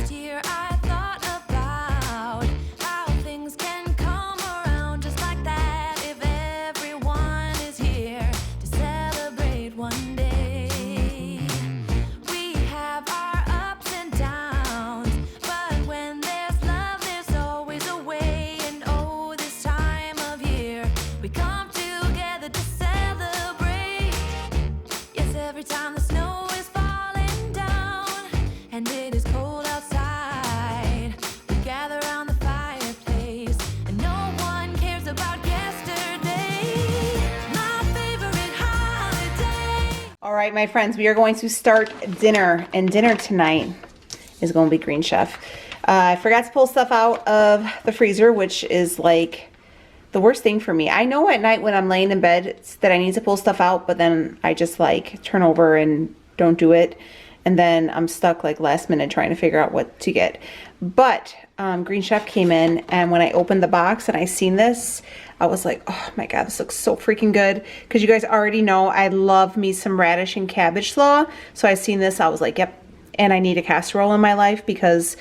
Last year I thought about how things can come around just like that if everyone is here to celebrate one day. We have our ups and downs, but when there's love, there's always a way. And oh, this time of year, we come together to celebrate. Yes, every time the snow is falling down and it is cold outside, we gather around the fireplace and no one cares about yesterday. My favorite holiday. All right, my friends, we are going to start dinner, and dinner tonight is going to be Green Chef. I forgot to pull stuff out of the freezer, which is like the worst thing for me. I know at night when I'm laying in bed that I need to pull stuff out, but then I just like turn over and don't do it. And then I'm stuck like last minute trying to figure out what to get. But Green Chef came in, and when I opened the box and I seen this, I was like, oh my God, this looks so freaking good. Because you guys already know I love me some radish and cabbage slaw. So I seen this, I was like, yep. And I need a casserole in my life because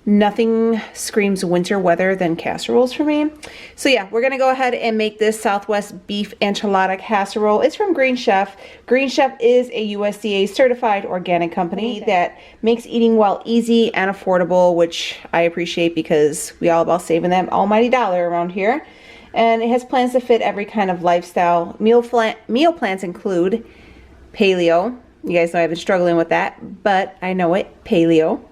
nothing screams winter weather than casseroles for me. So yeah, we're gonna go ahead and make this Southwest beef enchilada casserole. It's from Green Chef. Green Chef is a USDA certified organic company that makes eating well easy and affordable, which I appreciate because we all about saving that almighty dollar around here. And it has plans to fit every kind of lifestyle. Meal plans include paleo. You guys know I've been struggling with that, but I know it, paleo.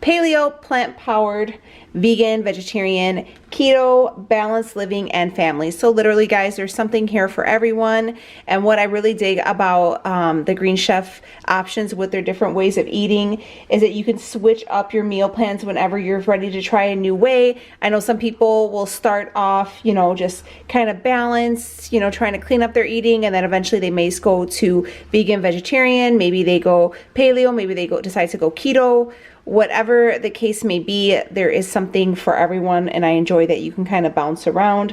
Paleo, plant-powered, vegan, vegetarian, keto, balanced living, and family. So literally, guys, there's something here for everyone. And what I really dig about the Green Chef options with their different ways of eating is that you can switch up your meal plans whenever you're ready to try a new way. I know some people will start off, you know, just kind of balanced, you know, trying to clean up their eating, and then eventually they may go to vegan, vegetarian, maybe they go paleo, maybe they decide to go keto. Whatever the case may be, there is something for everyone, and I enjoy that you can kind of bounce around.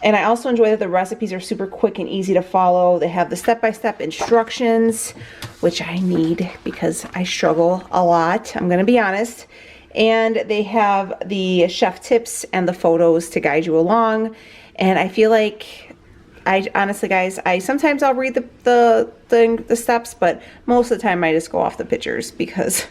And I also enjoy that the recipes are super quick and easy to follow. They have the step-by-step instructions, which I need because I struggle a lot, I'm gonna be honest. And they have the chef tips and the photos to guide you along. And I feel like, honestly, guys, sometimes I'll read the steps, but most of the time I just go off the pictures because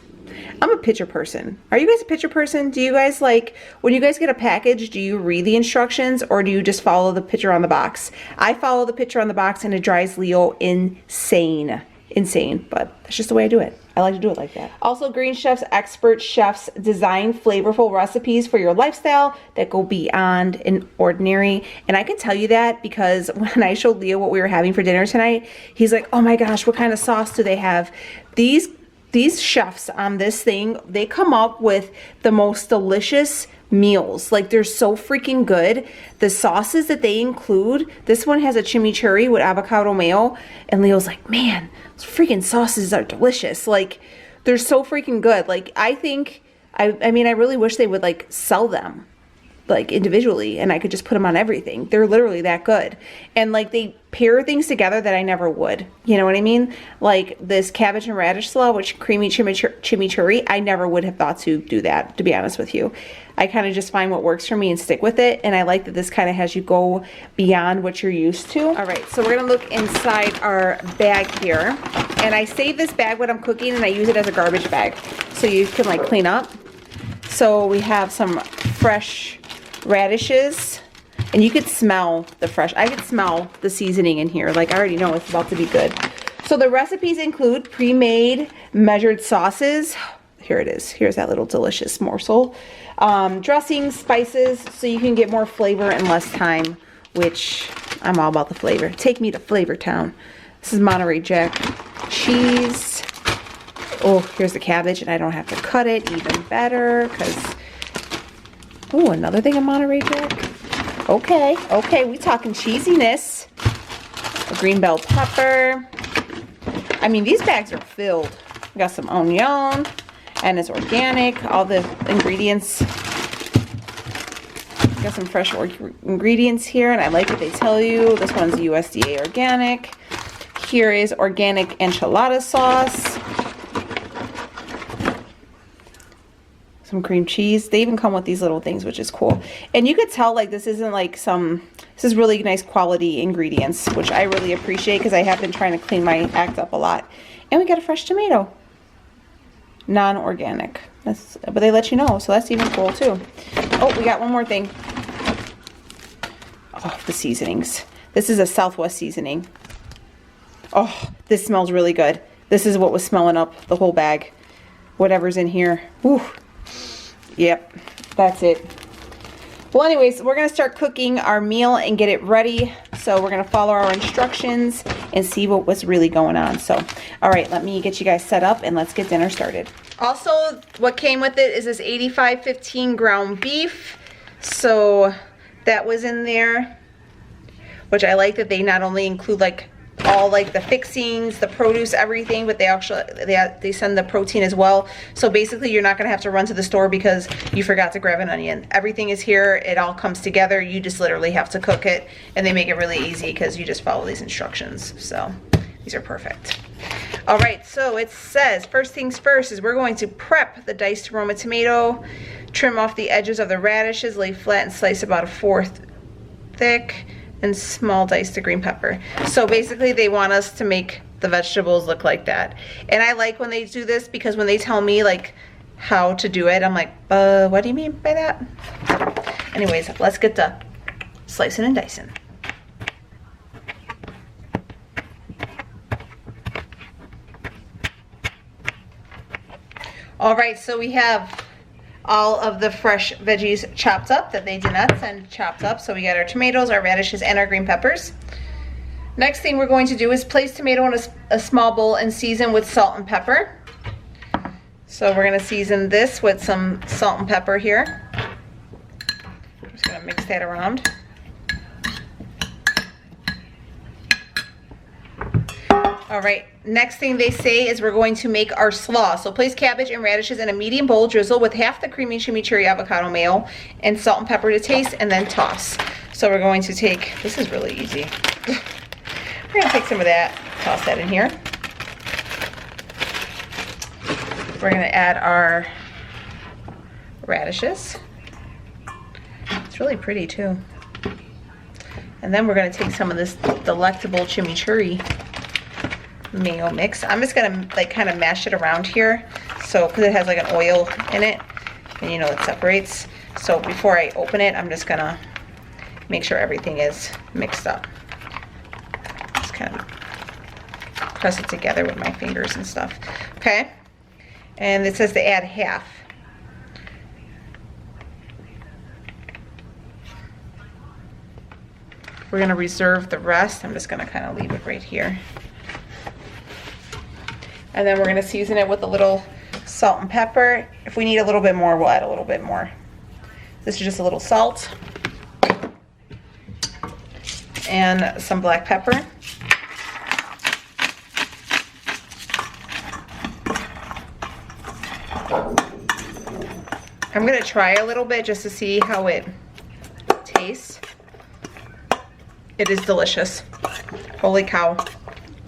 I'm a picture person. Are you guys a picture person? Do you guys like, when you guys get a package, do you read the instructions or do you just follow the picture on the box? I follow the picture on the box and it drives Leo insane. Insane, but that's just the way I do it. I like to do it like that. Also, Green Chef's expert chefs design flavorful recipes for your lifestyle that go beyond an ordinary. And I can tell you that because when I showed Leo what we were having for dinner tonight, he's like, oh my gosh, what kind of sauce do they have? These chefs on this thing, they come up with the most delicious meals. Like, they're so freaking good. The sauces that they include, this one has a chimichurri with avocado mayo, and Leo's like, man, those freaking sauces are delicious. Like, they're so freaking good. Like, I think, I mean, I really wish they would like sell them like individually and I could just put them on everything. They're literally that good. And like, they pair things together that I never would. You know what I mean? Like this cabbage and radish slaw, which creamy chimichurri, I never would have thought to do that, to be honest with you. I kind of just find what works for me and stick with it. And I like that this kind of has you go beyond what you're used to. All right, so we're gonna look inside our bag here. And I save this bag when I'm cooking and I use it as a garbage bag. So you can like clean up. So we have some fresh radishes, and you could smell the fresh, I could smell the seasoning in here. Like, I already know it's about to be good. So the recipes include pre-made measured sauces. Here it is. Here's that little delicious morsel. Dressings, spices, so you can get more flavor in less time, which I'm all about the flavor. Take me to Flavor Town. This is Monterey Jack cheese. Oh, here's the cabbage, and I don't have to cut it. Even better, because oh, another thing of Monterey Jack. Okay, okay, we talking cheesiness. A green bell pepper. I mean, these bags are filled. We got some onion, and it's organic. All the ingredients. Got some fresh ingredients here, and I like what they tell you. This one's USDA organic. Here is organic enchilada sauce. some cream cheese. They even come with these little things, which is cool. And you could tell like this isn't like this is really nice quality ingredients, which I really appreciate because I have been trying to clean my act up a lot. And we got a fresh tomato. Non-organic. But they let you know, so that's even cool too. Oh, we got one more thing. Oh, the seasonings. This is a Southwest seasoning. Oh, this smells really good. This is what was smelling up the whole bag. Whatever's in here. Whew. Yep, that's it. Well, anyways, we're going to start cooking our meal and get it ready. So we're going to follow our instructions and see what was really going on. So, all right, let me get you guys set up and let's get dinner started. Also, what came with it is this 85/15 ground beef. So that was in there, which I like that they not only include like all like the fixings, the produce, everything, but they actually they send the protein as well. So basically you're not going to have to run to the store because you forgot to grab an onion. Everything is here. It all comes together. You just literally have to cook it, and they make it really easy because you just follow these instructions. So these are perfect. All right, so it says first things first is we're going to prep the diced Roma tomato, trim off the edges of the radishes, lay flat and slice about 1/4 thick, and small diced the green pepper. So basically they want us to make the vegetables look like that. And I like when they do this because when they tell me like how to do it, I'm like, what do you mean by that? Anyways, let's get to slicing and dicing. All right, so we have all of the fresh veggies chopped up that they did not send chopped up. So we got our tomatoes, our radishes, and our green peppers. Next thing we're going to do is place tomato in a small bowl and season with salt and pepper. So we're going to season this with some salt and pepper here. I'm just going to mix that around. All right, next thing they say is we're going to make our slaw. So place cabbage and radishes in a medium bowl, drizzle with half the creamy chimichurri avocado mayo and salt and pepper to taste, and then toss. So we're going to take, this is really easy. We're gonna take some of that, toss that in here. We're gonna add our radishes. It's really pretty too. And then we're gonna take some of this delectable chimichurri mayo mix. I'm just gonna like kind of mash it around here, so because it has like an oil in it, and you know it separates. So before I open it, I'm just gonna make sure everything is mixed up. Just kind of press it together with my fingers and stuff. Okay, and it says to add half. We're gonna reserve the rest. I'm just gonna kind of leave it right here. And then we're gonna season it with a little salt and pepper. If we need a little bit more, we'll add a little bit more. This is just a little salt and some black pepper. I'm gonna try a little bit just to see how it tastes. It is delicious. Holy cow,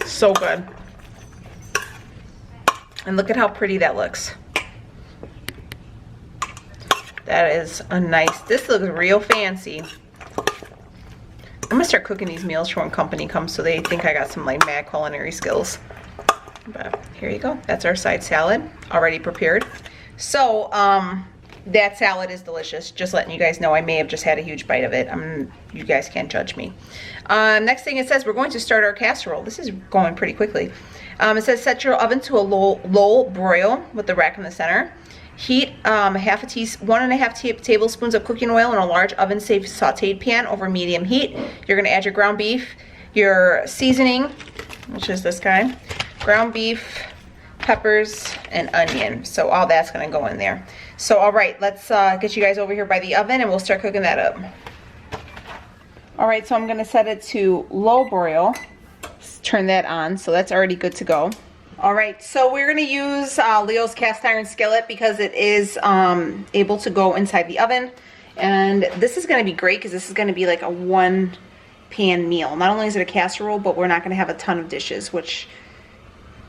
so good. And look at how pretty that looks. That is a nice, this looks real fancy. I'm gonna start cooking these meals for when company comes so they think I got some like mad culinary skills. But here you go, that's our side salad already prepared. So that salad is delicious. Just letting you guys know, I may have just had a huge bite of it. You guys can't judge me. Next thing it says, we're going to start our casserole. This is going pretty quickly. It says set your oven to a low broil with the rack in the center. Heat 1.5 tablespoons of cooking oil in a large oven-safe sauteed pan over medium heat. You're going to add your ground beef, your seasoning, which is this guy, ground beef, peppers, and onion. So all that's going to go in there. So all right, let's get you guys over here by the oven and we'll start cooking that up. All right, so I'm going to set it to low broil. Turn that on, so that's already good to go. All right, so we're going to use Leo's cast iron skillet because it is able to go inside the oven. And this is going to be great because this is going to be like a one pan meal. Not only is it a casserole, but we're not going to have a ton of dishes, which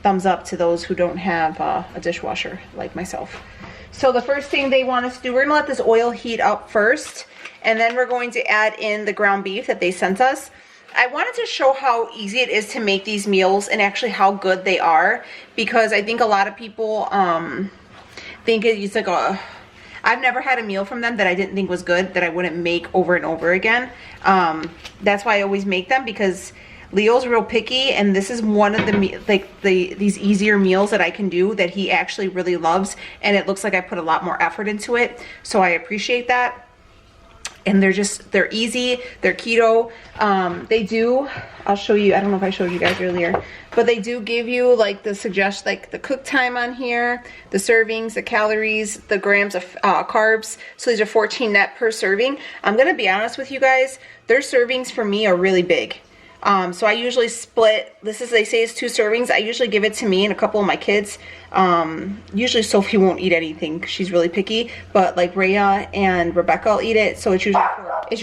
thumbs up to those who don't have a dishwasher like myself. So the first thing they want us to do, we're gonna let this oil heat up first, and then we're going to add in the ground beef that they sent us. I wanted to show how easy it is to make these meals and actually how good they are, because I think a lot of people think it's like I've never had a meal from them that I didn't think was good, that I wouldn't make over and over again. That's why I always make them, because Leo's real picky, and this is one of these easier meals that I can do that he actually really loves, and it looks like I put a lot more effort into it, so I appreciate that. And they're easy, they're keto. They do, I'll show you, I don't know if I showed you guys earlier, but they do give you like the cook time on here, the servings, the calories, the grams of carbs. So these are 14 net per serving. I'm gonna be honest with you guys, their servings for me are really big. So I usually split, they say it's 2 servings. I usually give it to me and a couple of my kids. Usually Sophie won't eat anything, she's really picky, but like Rhea and Rebecca will eat it. So it's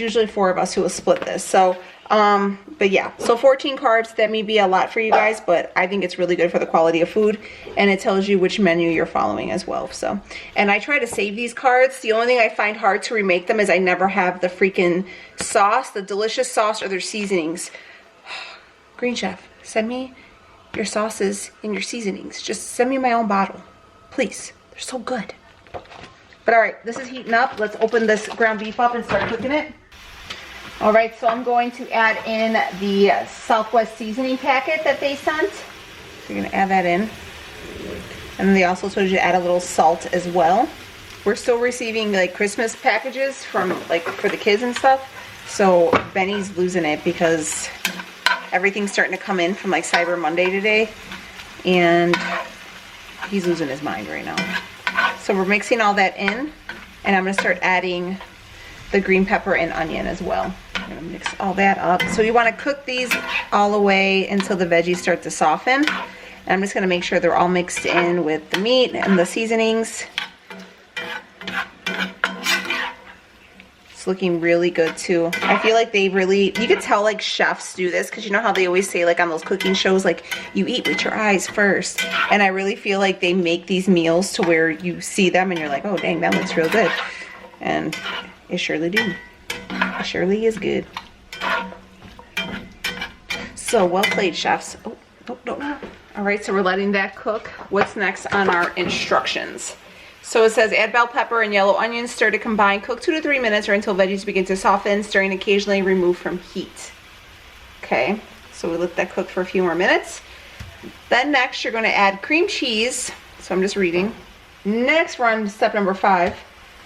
usually 4 of us who will split this. So, but yeah, so 14 carbs, that may be a lot for you guys, but I think it's really good for the quality of food, and it tells you which menu you're following as well. So, and I try to save these cards. The only thing I find hard to remake them is I never have the freaking sauce, the delicious sauce, or their seasonings. Green Chef, send me your sauces and your seasonings. Just send me my own bottle, please. They're so good. But all right, this is heating up. Let's open this ground beef up and start cooking it. All right, so I'm going to add in the Southwest seasoning packet that they sent. So you're gonna add that in. And then they also told you to add a little salt as well. We're still receiving like Christmas packages from like for the kids and stuff. So Benny's losing it because everything's starting to come in from like Cyber Monday today, and he's losing his mind right now. So we're mixing all that in, and I'm gonna start adding the green pepper and onion as well. I'm gonna mix all that up. So you wanna cook these all the way until the veggies start to soften. And I'm just gonna make sure they're all mixed in with the meat and the seasonings. Looking really good too. I feel like they really, you could tell like chefs do this, because you know how they always say like on those cooking shows, like you eat with your eyes first, and I really feel like they make these meals to where you see them and you're like, oh dang, that looks real good, and it surely do. It surely is good. So well played, chefs. No. All right, so we're letting that cook. What's next on our instructions? So it says add bell pepper and yellow onions, stir to combine, cook 2 to 3 minutes or until veggies begin to soften, stirring occasionally, remove from heat. Okay, so we let that cook for a few more minutes. Then next you're going to add cream cheese. So I'm just reading. Next we're on step number 5.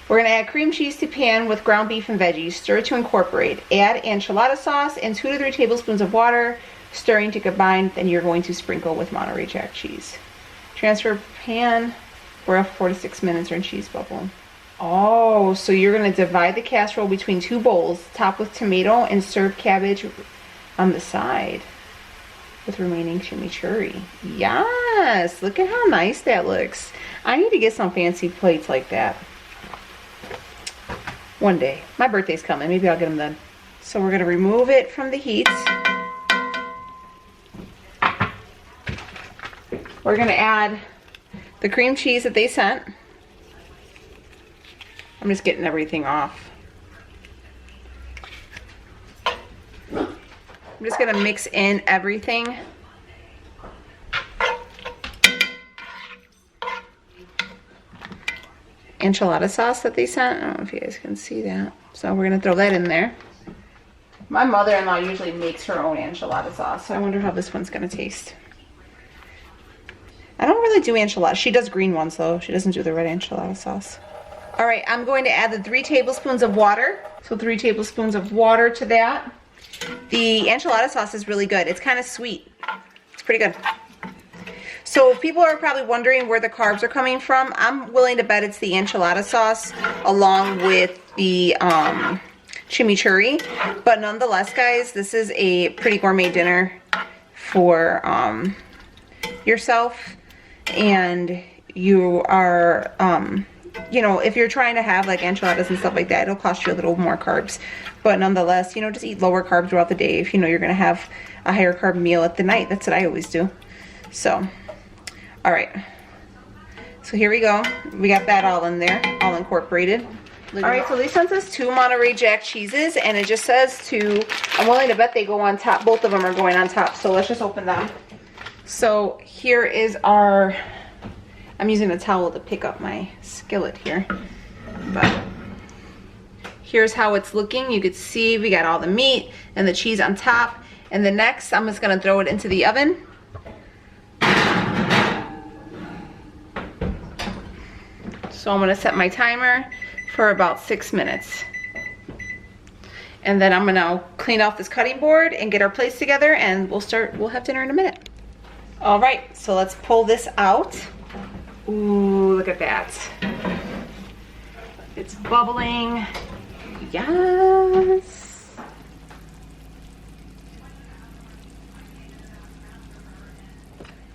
We're going to add cream cheese to pan with ground beef and veggies, stir to incorporate. Add enchilada sauce and 2 to 3 tablespoons of water, stirring to combine. Then you're going to sprinkle with Monterey Jack cheese. Transfer pan. We're 4 to 6 minutes or in cheese bubble. Oh, so you're gonna divide the casserole between 2 bowls, top with tomato, and serve cabbage on the side with remaining chimichurri. Yes, look at how nice that looks. I need to get some fancy plates like that. One day. My birthday's coming, maybe I'll get them then. So we're gonna remove it from the heat. We're gonna add the cream cheese that they sent. I'm just getting everything off. I'm just gonna mix in everything. Enchilada sauce that they sent. I don't know if you guys can see that. So we're gonna throw that in there. My mother-in-law usually makes her own enchilada sauce, so I wonder how this one's gonna taste. I don't really do enchiladas. She does green ones though. She doesn't do the red enchilada sauce. All right, I'm going to add the 3 tablespoons of water. So 3 tablespoons of water to that. The enchilada sauce is really good. It's kind of sweet. It's pretty good. So people are probably wondering where the carbs are coming from. I'm willing to bet it's the enchilada sauce along with the chimichurri. But nonetheless, guys, this is a pretty gourmet dinner for yourself. And you are, you know, if you're trying to have like enchiladas and stuff like that, it'll cost you a little more carbs. But nonetheless, you know, just eat lower carbs throughout the day if you know you're going to have a higher carb meal at the night. That's what I always do. So, all right. So here we go. We got that all in there, all incorporated. All right, so they sent us 2 Monterey Jack cheeses, and it just says to, I'm willing to bet they go on top. Both of them are going on top, so let's just open them. So here is our, I'm using a towel to pick up my skillet here, but here's how it's looking. You could see we got all the meat and the cheese on top, and the next I'm just gonna throw it into the oven. So I'm gonna set my timer for about 6 minutes. And then I'm gonna clean off this cutting board and get our plates together, and we'll have dinner in a minute. All right, so let's pull this out. Ooh, look at that. It's bubbling. Yes.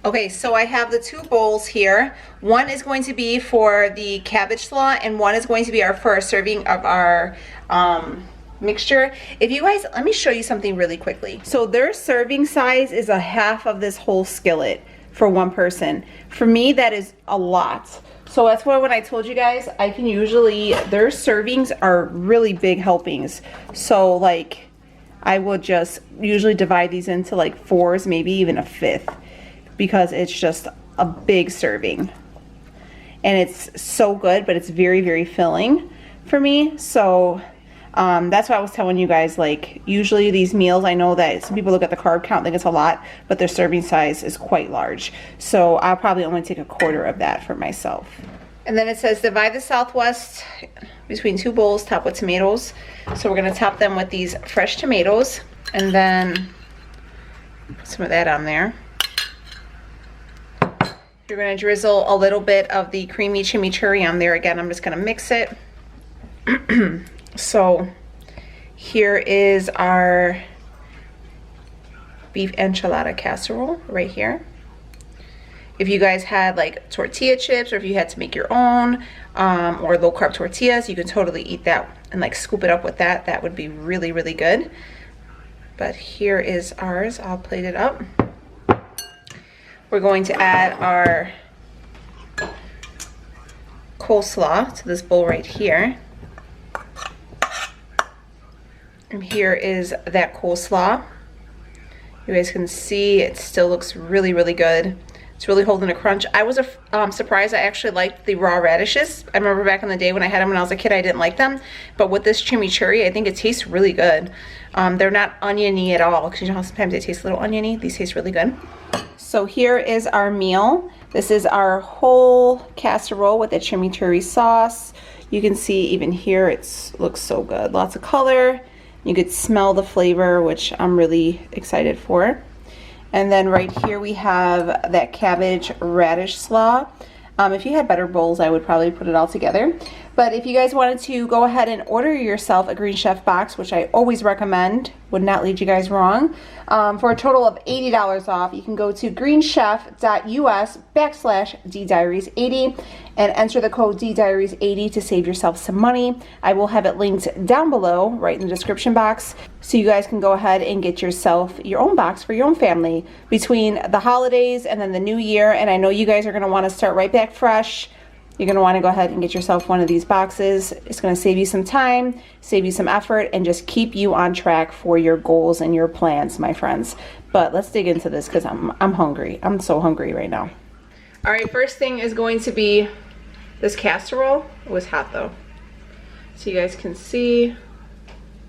Okay, so I have the 2 bowls here. One is going to be for the cabbage slaw, and one is going to be our first serving of our mixture. If you guys, let me show you something really quickly. So their serving size is a half of this whole skillet for one person. For me, that is a lot. So that's why when I told you guys, I can usually, their servings are really big helpings. So like, I would just usually divide these into like 4s, maybe even a 5th. Because it's just a big serving, and it's so good, but it's very, very filling for me. So that's why I was telling you guys, like, usually these meals, I know that some people look at the carb count, think it's a lot, but their serving size is quite large. So I'll probably only take a quarter of that for myself. And then it says divide the Southwest between 2 bowls, top with tomatoes. So we're gonna top them with these fresh tomatoes, and then put some of that on there. You're going to drizzle a little bit of the creamy chimichurri on there. Again, I'm just going to mix it. So here is our beef enchilada casserole right here. If you guys had like tortilla chips, or if you had to make your own or low carb tortillas, you can totally eat that and like scoop it up with that. That would be really, really good. But here is ours. I'll plate it up. We're going to add our coleslaw to this bowl right here. And here is that coleslaw. You guys can see it still looks really, really good. It's really holding a crunch. I was surprised. I actually liked the raw radishes. I remember back in the day when I had them when I was a kid, I didn't like them. But with this chimichurri, I think it tastes really good. They're not oniony at all, because you know how sometimes they taste a little oniony. These taste really good. So here is our meal. This is our whole casserole with the chimichurri sauce. You can see even here it looks so good. Lots of color. You could smell the flavor, which I'm really excited for. And then right here we have that cabbage radish slaw. If you had better bowls, I would probably put it all together. But if you guys wanted to go ahead and order yourself a Green Chef box, which I always recommend, would not lead you guys wrong, for a total of $80 off, you can go to greenchef.us/DDiaries80 and enter the code DDiaries80 to save yourself some money. I will have it linked down below, right in the description box, so you guys can go ahead and get yourself your own box for your own family between the holidays and then the new year. And I know you guys are going to want to start right back fresh. You're going to want to go ahead and get yourself one of these boxes. It's going to save you some time, save you some effort, and just keep you on track for your goals and your plans, my friends. But let's dig into this, because I'm hungry. I'm so hungry right now. All right, first thing is going to be this casserole. It was hot though, so you guys can see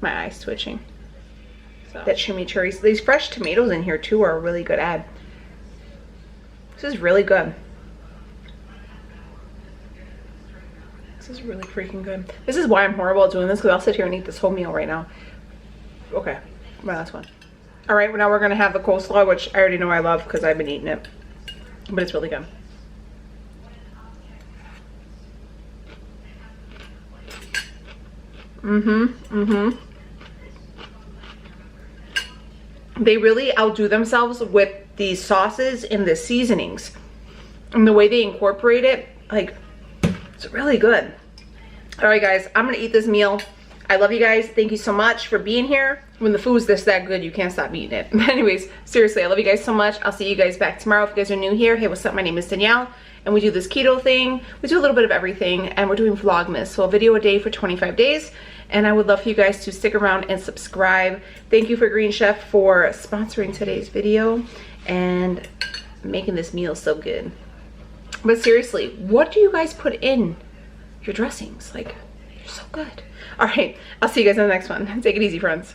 my eyes twitching. So that chimichurri. These fresh tomatoes in here too are a really good add. This is really good. This is really freaking good. This is why I'm horrible at doing this, because I'll sit here and eat this whole meal right now. Okay, my last one. All right, well, now we're gonna have the coleslaw, which I already know I love because I've been eating it, but it's really good. They really outdo themselves with the sauces and the seasonings. And the way they incorporate it, like, it's really good. All right, guys, I'm gonna eat this meal. I love you guys. Thank you so much for being here. When the food's that good, you can't stop eating it. But anyways, seriously, I love you guys so much. I'll see you guys back tomorrow. If you guys are new here, hey, what's up? My name is Danielle, and we do this keto thing. We do a little bit of everything, and we're doing Vlogmas, so a video a day for 25 days. And I would love for you guys to stick around and subscribe. Thank you for Green Chef for sponsoring today's video and making this meal so good. But seriously, what do you guys put in your dressings? Like, you're so good. All right, I'll see you guys in the next one. Take it easy, friends.